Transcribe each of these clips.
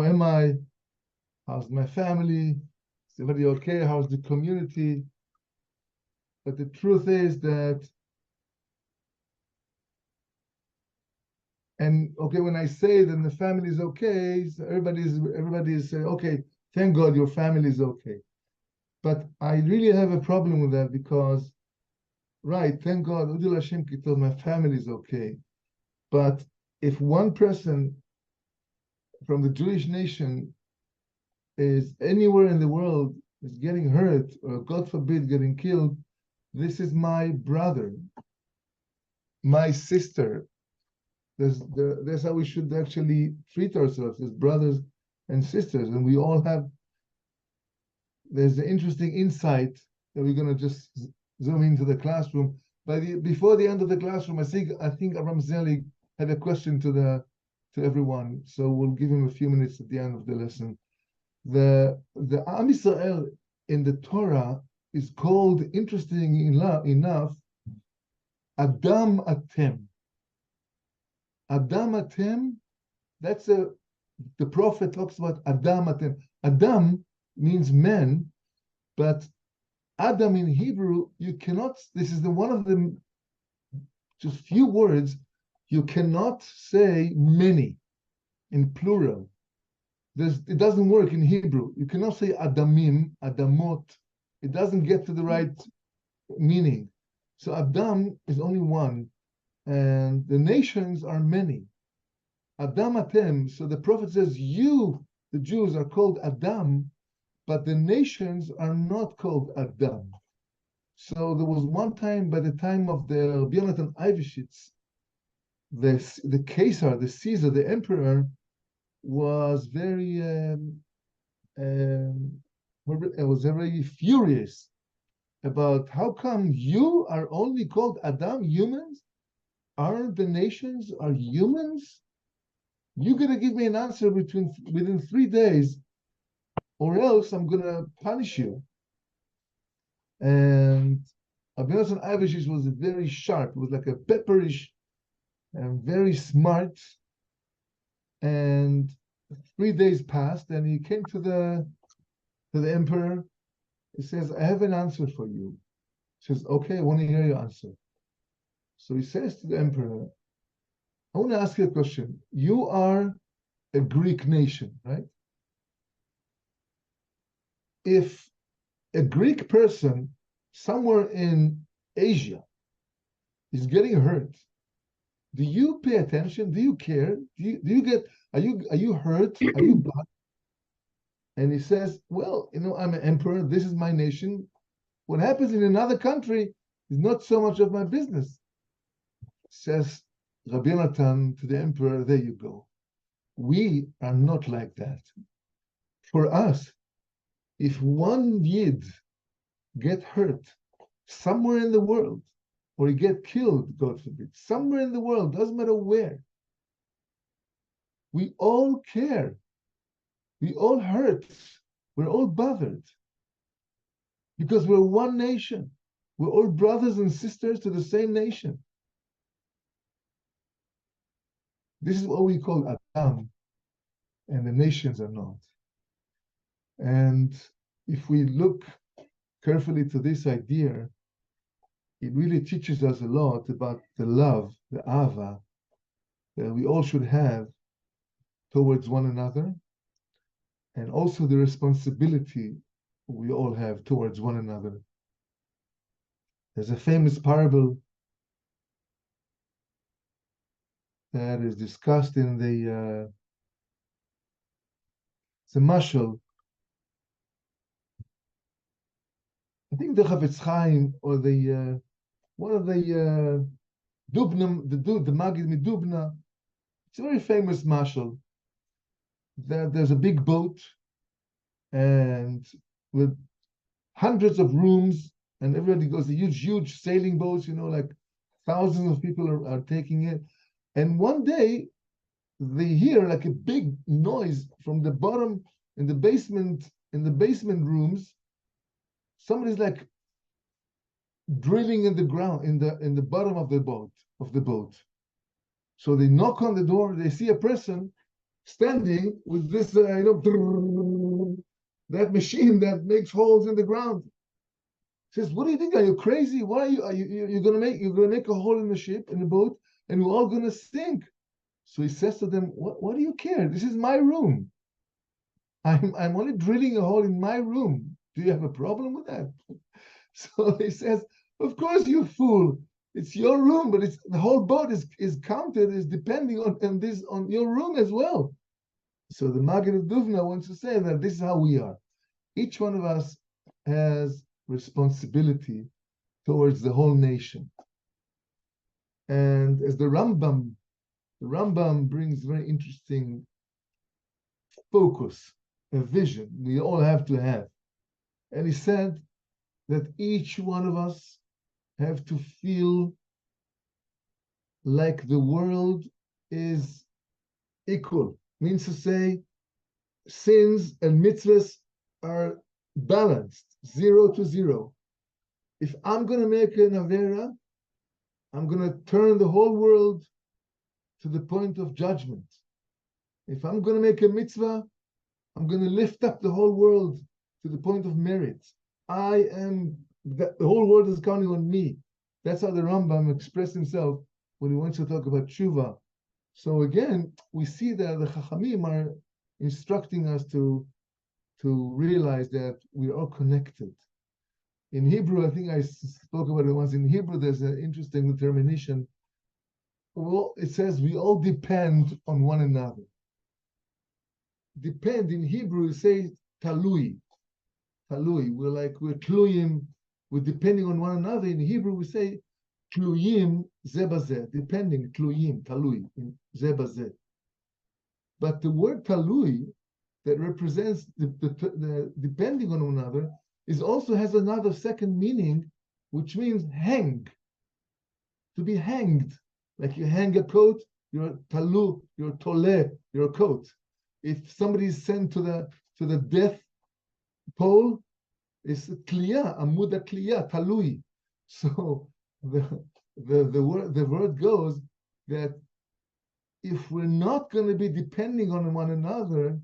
am I? How's my family? Is everybody okay? How's the community? But the truth is that, and okay, when I say then the family is okay, so everybody is saying, okay, thank God your family is okay. But I really have a problem with that because, right, thank God, Udil Hashem Kitov, my family is okay. But if one person from the Jewish nation is anywhere in the world is getting hurt or God forbid getting killed, this is my brother, my sister. That's how we should actually treat ourselves as brothers and sisters. And we all have, there's an interesting insight that we're going to just zoom into the classroom. Before the end of the classroom, I think Aram Zelig had a question to everyone. So we'll give him a few minutes at the end of the lesson. The Am Yisrael in the Torah is called, interesting enough, Adam Atem. Adam Atem, the prophet talks about Adam Atem. Adam means man, but Adam in Hebrew, you cannot, this is one of the just few words, you cannot say many in plural. It doesn't work in Hebrew. You cannot say Adamim, Adamot. It doesn't get to the right meaning. So Adam is only one, and the nations are many. Adam Atem, so the prophet says, you, the Jews, are called Adam, but the nations are not called Adam. So there was one time, by the time of the Rabbi Yonatan Eibeshitz, the Caesar, the Caesar, the emperor, was very furious about how come you are only called Adam, humans? Aren't the nations are humans? You're gonna give me an answer within 3 days, or else I'm gonna punish you. And Rabbi Yonatan Eibeshitz was very sharp. It was like a pepperish and very smart. And 3 days passed, and he came to the emperor. He says, I have an answer for you. He says, okay, I want to hear your answer. So he says to the emperor, I want to ask you a question. You are a Greek nation, right? If a Greek person somewhere in Asia is getting hurt, do you pay attention? Do you care? Do you get, are you hurt? Are you bothered? And he says, well, I'm an emperor. This is my nation. What happens in another country is not so much of my business. Says Rabbi Yonatan to the emperor, there you go. We are not like that. For us, if one Yid get hurt somewhere in the world, or he get killed, God forbid, somewhere in the world, doesn't matter where, we all care. We all hurt. We're all bothered. Because we're one nation. We're all brothers and sisters to the same nation. This is what we call Adam, and the nations are not. And if we look carefully to this idea, it really teaches us a lot about the love, the Ava, that we all should have towards one another, and also the responsibility we all have towards one another. There's a famous parable that is discussed in the mashal. I think the Chaim or the one of the Dubna, the Magid Midubna. It's a very famous mashal. That there's a big boat, and with hundreds of rooms, and everybody goes, a huge sailing boats, like thousands of people are taking it. And one day they hear like a big noise from the bottom in the basement rooms. Somebody's like drilling in the ground in the bottom of the boat. So they knock on the door, they see a person standing with this, that machine that makes holes in the ground. He says, "What do you think? Are you crazy? Why are you're gonna make a hole in the ship, in the boat, and we're all gonna sink?" So he says to them, "What do you care? This is my room. I'm only drilling a hole in my room. Do you have a problem with that?" So he says, "Of course, you fool. It's your room, but it's the whole boat is counted, is depending on your room as well." So the Maggid of Duvna wants to say that this is how we are. Each one of us has responsibility towards the whole nation. And as the Rambam brings very interesting focus, a vision we all have to have. And he said that each one of us have to feel like the world is equal. Means to say, sins and mitzvahs are balanced, 0 to 0. If I'm going to make an avera, I'm going to turn the whole world to the point of judgment. If I'm going to make a mitzvah, I'm going to lift up the whole world to the point of merit. The whole world is counting on me. That's how the Rambam expressed himself when he wants to talk about tshuva. So again, we see that the Chachamim are instructing us to realize that we are all connected. In Hebrew, I think I spoke about it once. In Hebrew, there's an interesting determination. Well, it says we all depend on one another. Depend in Hebrew, say talui. Talui. We're tluyim. We're depending on one another. In Hebrew, we say tluyim zebazeh. Depending, tluyim, talui, zebazeh. But the word talui that represents the depending on one another is also has another second meaning, which means hang. To be hanged. Like you hang a coat, you're talu, you're tole, your coat. If somebody is sent to the death pole, it's kliya, amuda kliya, talui. So the word goes that if we're not going to be depending on one another,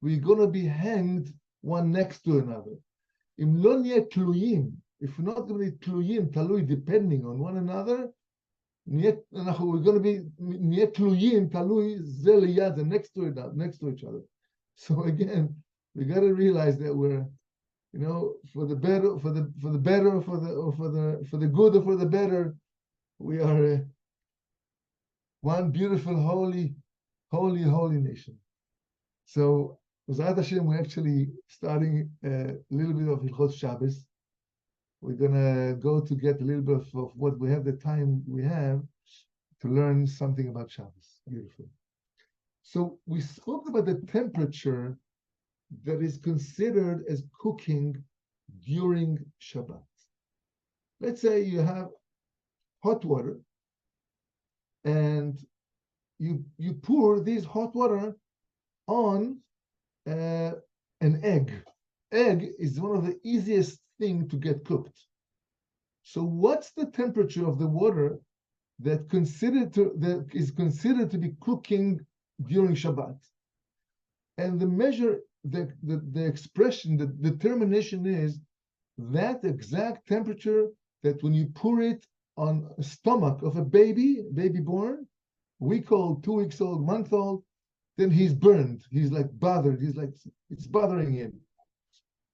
we're going to be hanged one next to another. Im lo niye tluyim, if we're not going to be tluyim, talui, depending on one another, we're going to be niye tluyim, talui, ze liyad, next to each other. So again, we got to realize that we're, for the better, for the good or for the better, we are one beautiful, holy nation. So, B'ezrat Hashem, we're actually starting a little bit of Hilchot Shabbos. We're gonna go to get a little bit of what we have, the time we have to learn something about Shabbos. Beautiful. So we spoke about the temperature that is considered as cooking during Shabbat. Let's say you have hot water and you pour this hot water on an egg. Egg is one of the easiest thing to get cooked. So what's the temperature of the water that is considered to be cooking during Shabbat? And the measure, the expression, the determination is that exact temperature that when you pour it on a stomach of a baby born, week old, 2 weeks old, month old, then he's burned. He's like bothered. He's like, it's bothering him.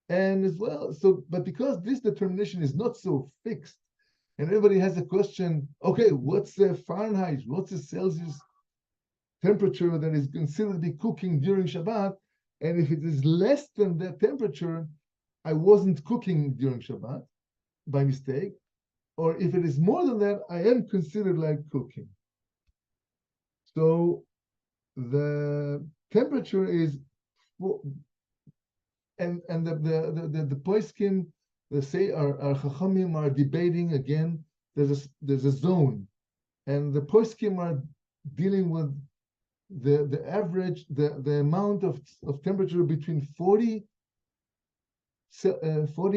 And as well, but because this determination is not so fixed, and everybody has a question, okay, what's the Fahrenheit? What's the Celsius temperature that is considered to be cooking during Shabbat? And if it is less than that temperature, I wasn't cooking during Shabbat by mistake. Or if it is more than that, I am considered like cooking. So the temperature is, and the poskim, they say our chachamim are debating again. There's a zone, and the poskim are dealing with the average, the amount of temperature between 40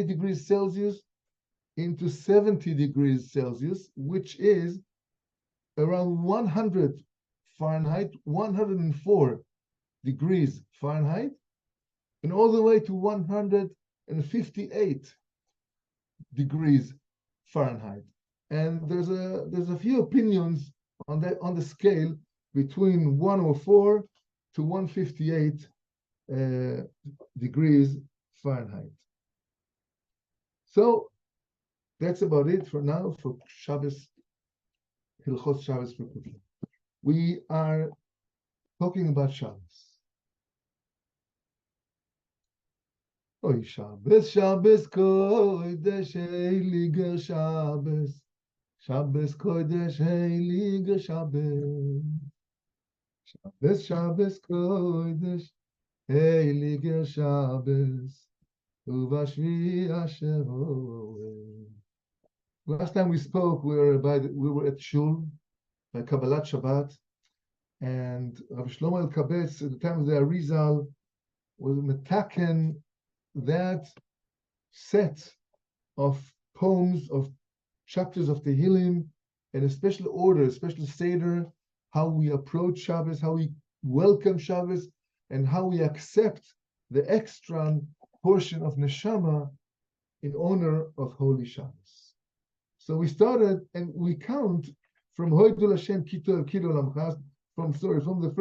degrees Celsius into 70 degrees Celsius, which is around 100 Fahrenheit, 104 degrees Fahrenheit, and all the way to 158 degrees Fahrenheit. And there's a few opinions on the scale between 104 to 158 degrees Fahrenheit. So that's about it for now for Shabbos, Hilchos Shabbos for Kufla. We are talking about Shabbos. Oy Shabbos, Shabbos Kodesh, Heiliger Shabbos. Shabbos Kodesh, Heiliger Shabbos. Shabbos, Shabbos Kodesh, Heiliger Shabbos. Uvashvi Asher Oel. Last time we spoke, we were at Shul by Kabbalat Shabbat, and Rabbi Shlomo El-Kabetz, at the time of the Arizal, was metaken that set of poems, of chapters of Tehillim, in a special order, a special seder, how we approach Shabbos, how we welcome Shabbos, and how we accept the extra portion of neshama in honor of Holy Shabbos. So we started, and we count from Hoidul Hashem Kito Lamchas, from the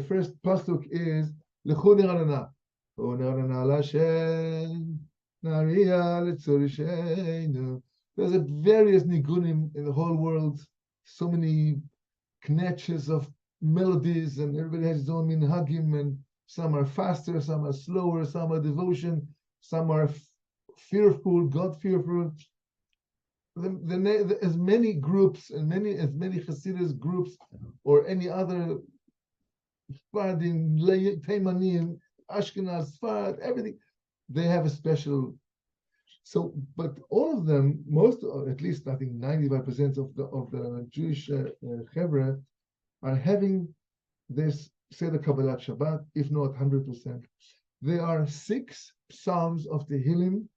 first pasuk is Lechu Neranana. There's various nigunim in the whole world, so many knetches of melodies, and everybody has his own minhagim, and some are faster, some are slower, some are devotion, some are fearful, God-fearful. As many groups and as many Hasidus groups or any other Sephardim, Teimanim, Ashkenaz, Sfarad, everything, they have a special. So, but all of them, most, at least I think 95% of the Jewish Chevra are having this Seder Kabbalat Shabbat, if not 100%. There are 6 psalms of Tehillim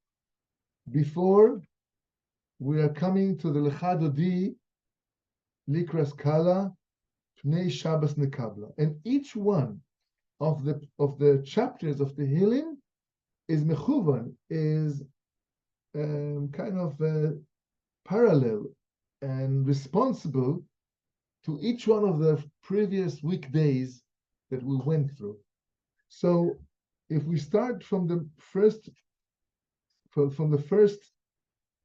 before we are coming to the Lecha Dodi Likras Kala Pnei Shabbos Nekabla, and each one of the chapters of Tehillim is mechuvan, is kind of parallel and responsible to each one of the previous weekdays that we went through. So if we start from the first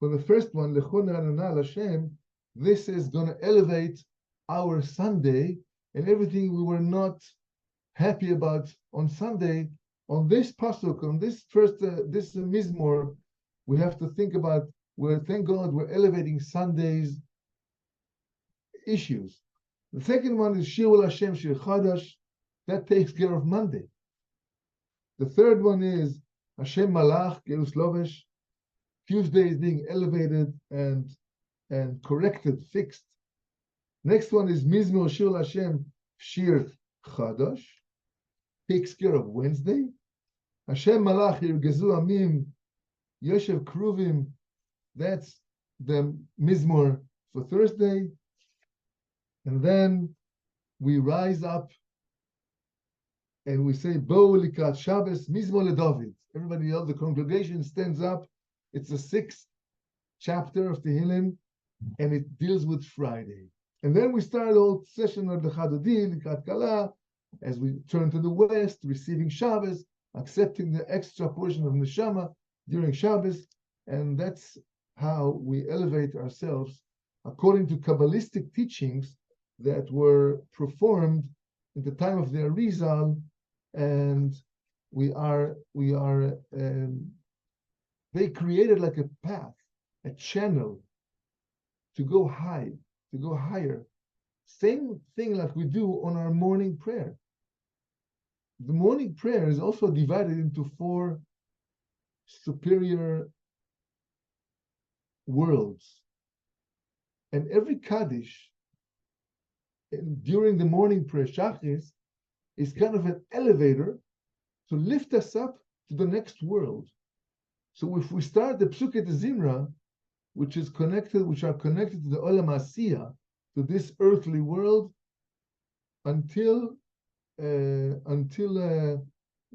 one, Lechu Neranana L'Hashem, this is going to elevate our Sunday, and everything we were not happy about on Sunday, on this pasuk, on this first this mizmor, we have to think about where, thank God, we're elevating Sunday's issues. The second one is Shir Hashem Shir Chadash, that takes care of Monday. The third one is Hashem Malach Gerus Lovesh. Tuesday is being elevated and corrected, fixed. Next one is Mizmor Shir Hashem Shir Chadash, takes care of Wednesday. Hashem Malach Yirgezu Amim Yoshev Kruvim, that's the Mizmor for Thursday. And then we rise up and we say, Bo Likat Shabbos Mizmor LeDavid. Everybody else, the congregation stands up. It's the 6th chapter of Tehillim, and it deals with Friday. And then we start the whole session of the Chadodi, Likat Kala, as we turn to the west, receiving Shabbos, accepting the extra portion of Neshama during Shabbos, and that's how we elevate ourselves according to Kabbalistic teachings that were performed in the time of the Arizal, and they created like a path, a channel to go high, to go higher. Same thing like we do on our morning prayer. The morning prayer is also divided into 4 superior worlds. And every Kaddish during the morning prayer, Shachris, is kind of an elevator to lift us up to the next world. So if we start the Psuket Zimra, which are connected to the Olam Asiyah, to this earthly world, until until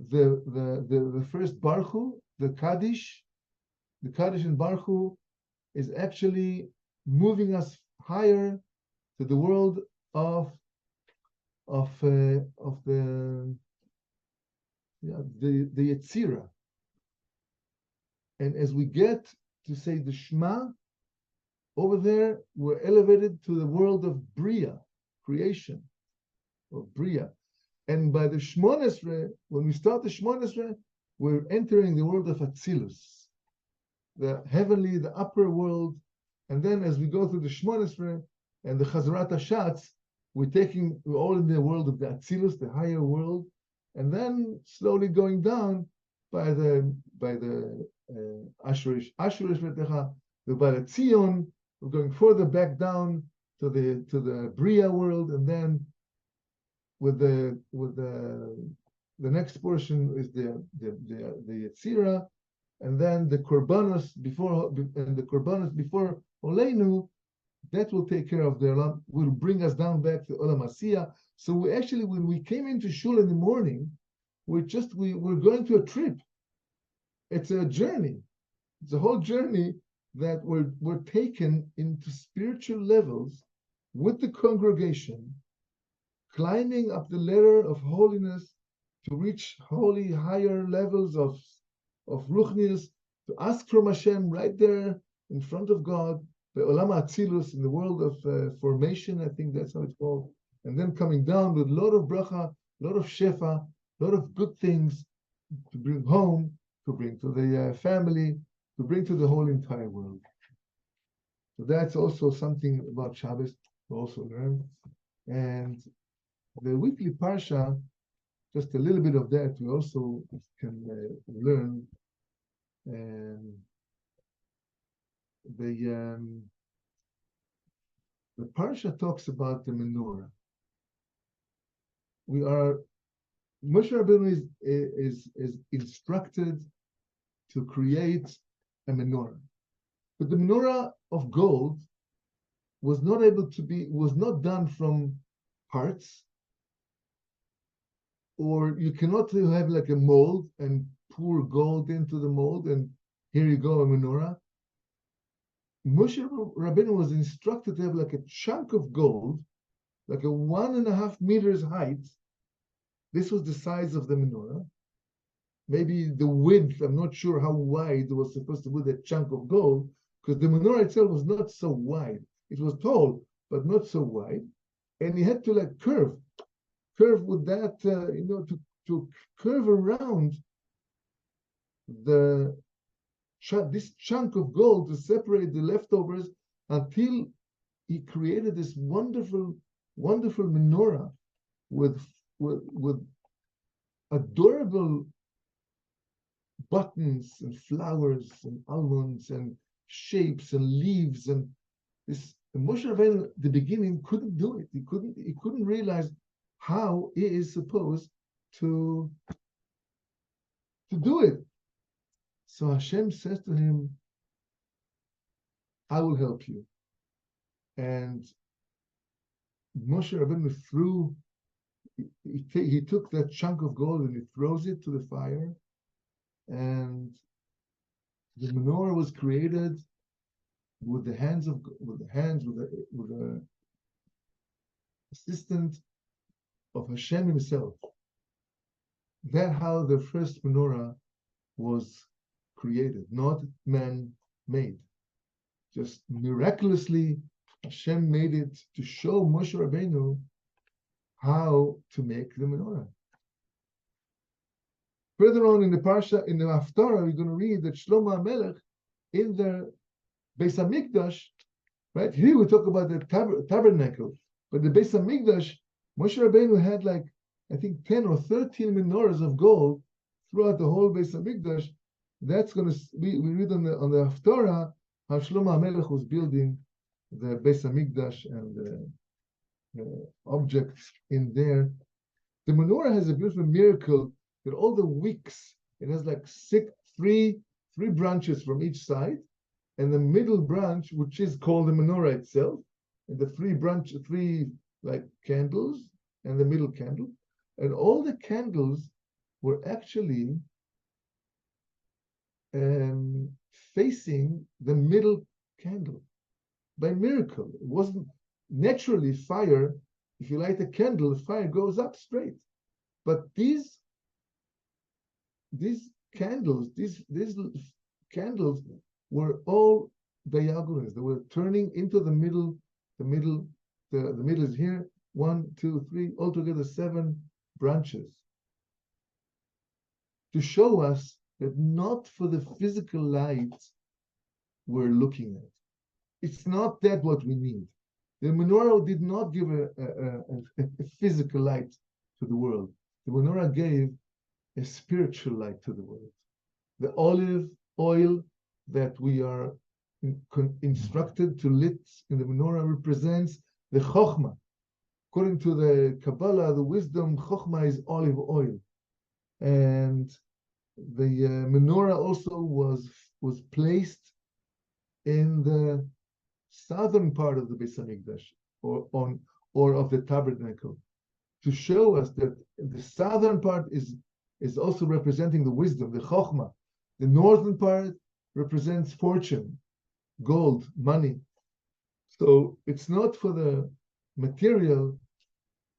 the first Baruch Hu, the Kaddish in Baruch Hu is actually moving us higher to the world of the Yetzirah. And as we get to say the Shema, over there, we're elevated to the world of Bria, creation, of Bria. And by the Shmonesre, when we start the Shmonesre, we're entering the world of Atzilus, the heavenly, the upper world. And then as we go through the Shmonesre and the Chazarat HaShatz, we're all in the world of the Atzilus, the higher world, and then slowly going down by the Ashurish Vetecha, the Bala Tzion. We're going further back down to the Bria world, and then with the next portion is the Yetzirah, and then the Korbanos before Oleinu. That will take care of the Olam, will bring us down back to Olam Asiyah. So we actually, when we came into Shul in the morning, we're going to a trip. It's a journey. It's a whole journey that we're taken into spiritual levels with the congregation, climbing up the ladder of holiness to reach holy higher levels of ruchnius, to ask from Hashem right there in front of God, the Olam Atzilus, in the world of formation, I think that's how it's called, and then coming down with a lot of bracha, a lot of shefa, a lot of good things to bring home, to bring to the family, to bring to the whole entire world. So that's also something about Shabbos to also learn. And the weekly Parsha, just a little bit of that, we also can learn. The Parsha talks about the menorah. Moshe Rabbeinu is instructed to create a menorah. But the menorah of gold was not done from parts, or you cannot have like a mold and pour gold into the mold and here you go, a menorah. Moshe Rabbeinu was instructed to have like a chunk of gold, like a 1.5 meters height. This was the size of the menorah. Maybe the width, I'm not sure how wide it was supposed to be that chunk of gold, because the menorah itself was not so wide. It was tall, but not so wide. And he had to like curve with that, to curve around this chunk of gold to separate the leftovers until he created this wonderful, wonderful menorah with adorable buttons and flowers and almonds and shapes and leaves, and this Moshe Rabbeinu at the beginning couldn't do it. He couldn't realize how he is supposed to do it. So Hashem says to him, I will help you. And Moshe Rabbeinu he took that chunk of gold and he throws it to the fire, and the menorah was created with the assistant of Hashem himself. That's how the first menorah was created, not man-made. Just miraculously, Hashem made it to show Moshe Rabbeinu how to make the menorah. Further on in the Parsha, in the Haftarah, we're going to read that Shlomo HaMelech, in the Beis HaMikdash, right? Here we talk about the tabernacle, but the Beis HaMikdash, Moshe Rabbeinu had like, I think 10 or 13 menorahs of gold throughout the whole Beis HaMikdash. That's going to, we read on the Haftarah, how Shlomo HaMelech was building the Beis HaMikdash and the objects in there. The menorah has a beautiful miracle that all the wicks, it has like three branches from each side, and the middle branch, which is called the menorah itself, and the three like candles, and the middle candle, And all the candles were actually facing the middle candle by miracle. It wasn't naturally fire. If you light a candle, the fire goes up straight. But these candles, these candles were all diagonals. They were turning into the middle. The middle is here. 1, 2, 3, altogether 7 branches. To show us that not for the physical light we're looking at. It's not that what we need. The menorah did not give a physical light to the world. The menorah gave a spiritual light to the world. The olive oil that we are instructed to lit in the menorah represents the chokhmah. According to the Kabbalah, the wisdom, chokhmah is olive oil. And the menorah also was placed in the southern part of the Beis Hamikdash, or of the tabernacle, to show us that the southern part is also representing the wisdom, the chokhmah. The northern part represents fortune, gold, money. So it's not for the material,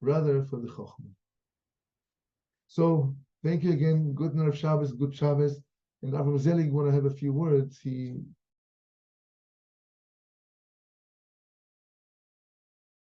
rather for the chokhmah. So thank you again. Good Erev Shabbos, good Shabbos. And Rabbi Zelig want to have a few words. He